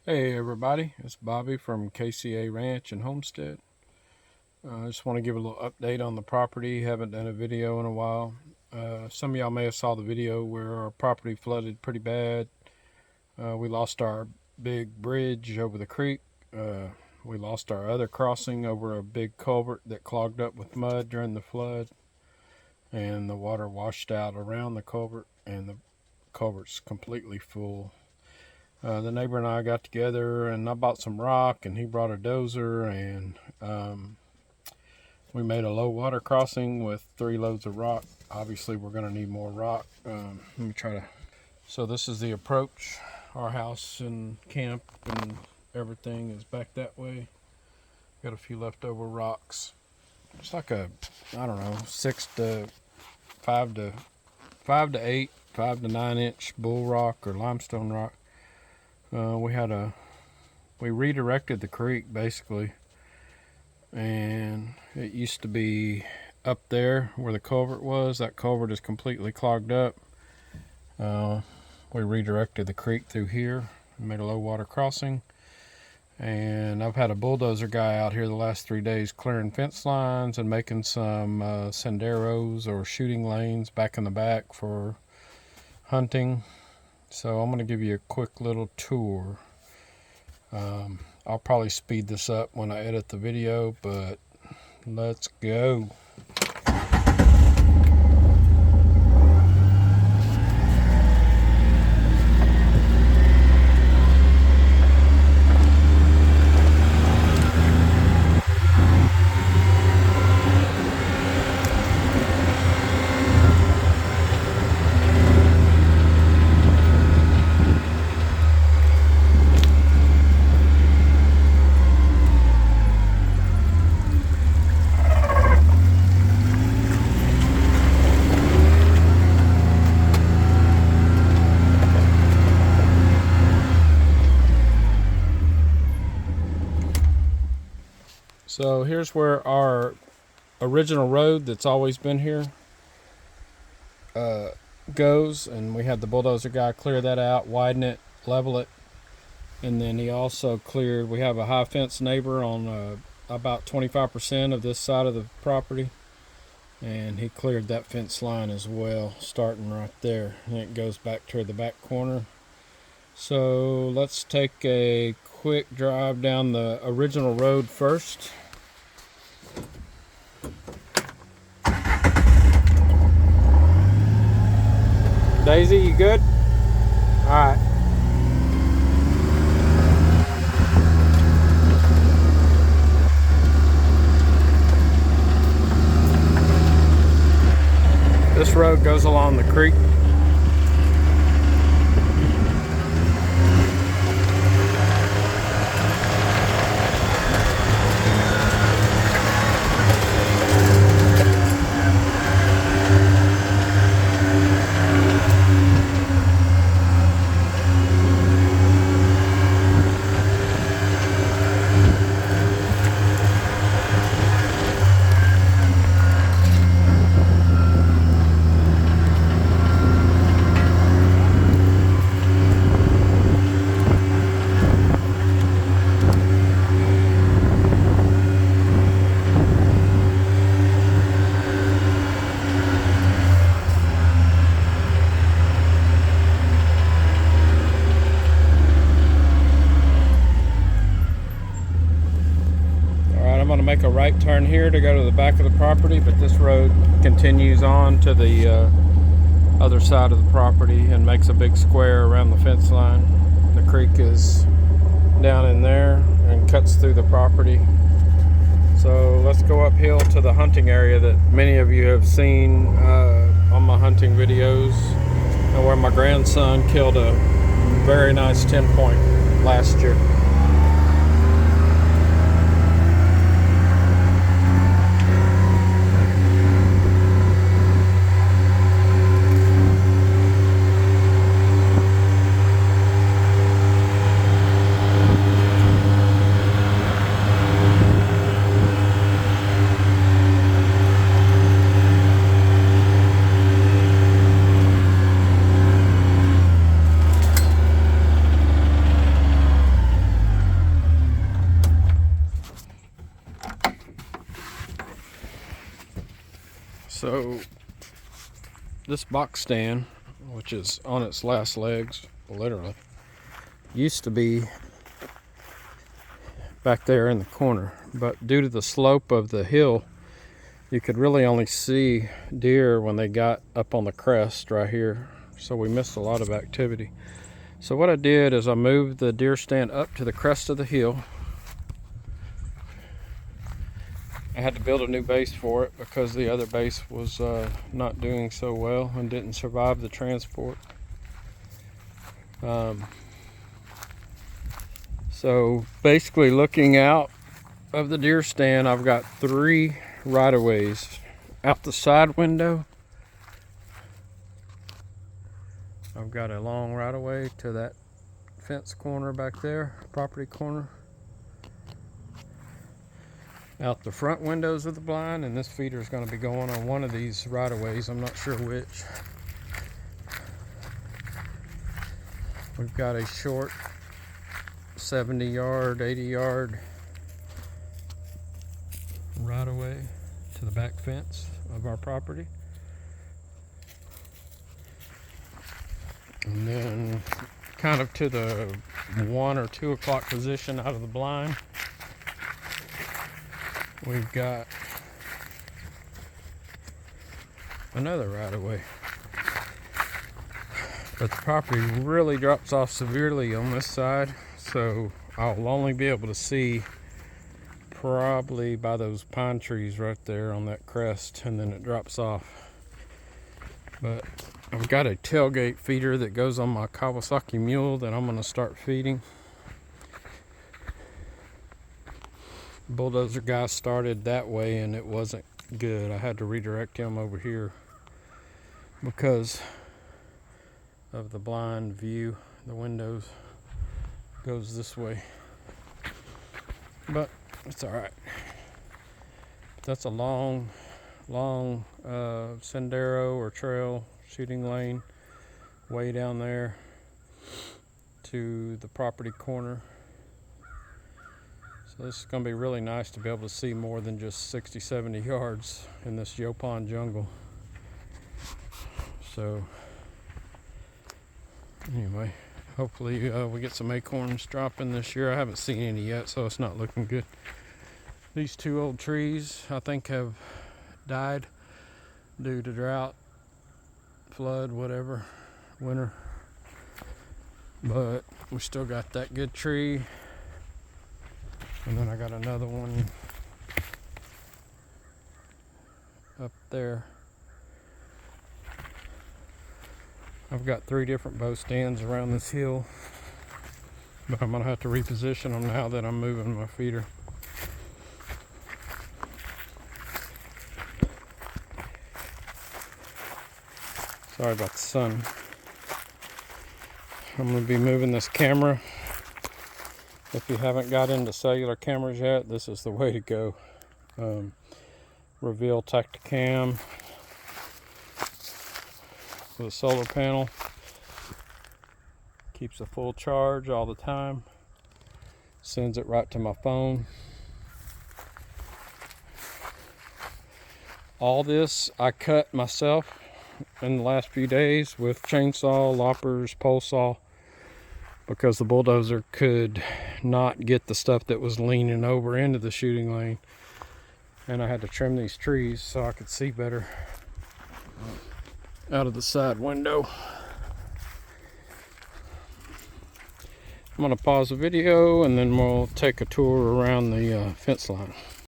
Hey everybody, it's Bobby from KCA Ranch and Homestead. I just want to give a little update on the property. Haven't done a video in a while. Some of y'all may have saw the video where our property flooded pretty bad. We lost our big bridge over the creek. We lost our other crossing over a big culvert that clogged up with mud during the flood. And the water washed out around the culvert and the culvert's completely full. The neighbor and I got together and I bought some rock and he brought a dozer, and we made a low water crossing with 3 loads of rock. Obviously we're going to need more rock. Let me try to... So this is the approach. Our house and camp and everything is back that way. Got a few leftover rocks. It's like a, I don't know, 5 to 8, 5 to 9 inch bull rock or limestone rock. We redirected the creek basically, and it used to be up there where the culvert was. That culvert is completely clogged up. We redirected the creek through here and made a low water crossing, and I've had a bulldozer guy out here the last 3 days clearing fence lines and making some senderos or shooting lanes back in the back for hunting. So I'm going to give you a quick little tour. I'll probably speed this up when I edit the video, but let's go. So here's where our original road that's always been here goes, and we had the bulldozer guy clear that out, widen it, level it, and then he also cleared, we have a high fence neighbor on about 25% of this side of the property, and he cleared that fence line as well, starting right there, and it goes back to the back corner. So let's take a quick drive down the original road first. Daisy, you good? All right. This road goes along the creek. I'm going to make a right turn here to go to the back of the property, but this road continues on to the other side of the property and makes a big square around the fence line. The creek is down in there and cuts through the property. So let's go uphill to the hunting area that many of you have seen on my hunting videos, and where my grandson killed a very nice 10-point last year. So this box stand, which is on its last legs, literally, used to be back there in the corner, but due to the slope of the hill, you could really only see deer when they got up on the crest right here. So we missed a lot of activity. So what I did is I moved the deer stand up to the crest of the hill. I had to build a new base for it because the other base was not doing so well and didn't survive the transport. So basically, looking out of the deer stand, I've got 3 right-of-ways. Out the side window, I've got a long right-of-way to that fence corner back there, property corner. Out the front windows of the blind, and this feeder is going to be going on one of these right-of-ways. I'm not sure which. We've got a short 70-yard, 80-yard right-of-way to the back fence of our property. And then kind of to the 1 or 2 o'clock position out of the blind, we've got another right-of-way. But the property really drops off severely on this side, so I'll only be able to see probably by those pine trees right there on that crest, and then it drops off. But I've got a tailgate feeder that goes on my Kawasaki mule that I'm going to start feeding. Bulldozer guy started that way and it wasn't good. I had to redirect him over here because of the blind view. The windows goes this way, but it's all right. That's a long sendero or trail shooting lane way down there to the property corner. So this is going to be really nice to be able to see more than just 60-70 yards in this Yopon jungle. So anyway, hopefully we get some acorns dropping this year. I haven't seen any yet, so it's not looking good. These 2 old trees, I think, have died due to drought, flood, whatever, winter. But we still got that good tree. And then I got another one up there. I've got 3 different bow stands around this hill, but I'm gonna have to reposition them now that I'm moving my feeder. Sorry about the sun. I'm going to be moving this camera. If you haven't got into cellular cameras yet, this is the way to go. Reveal Tacticam with a solar panel. Keeps a full charge all the time. Sends it right to my phone. All this I cut myself in the last few days with chainsaw, loppers, pole saw, because the bulldozer could not get the stuff that was leaning over into the shooting lane, and I had to trim these trees so I could see better out of the side window. I'm going to pause the video and then we'll take a tour around the fence line.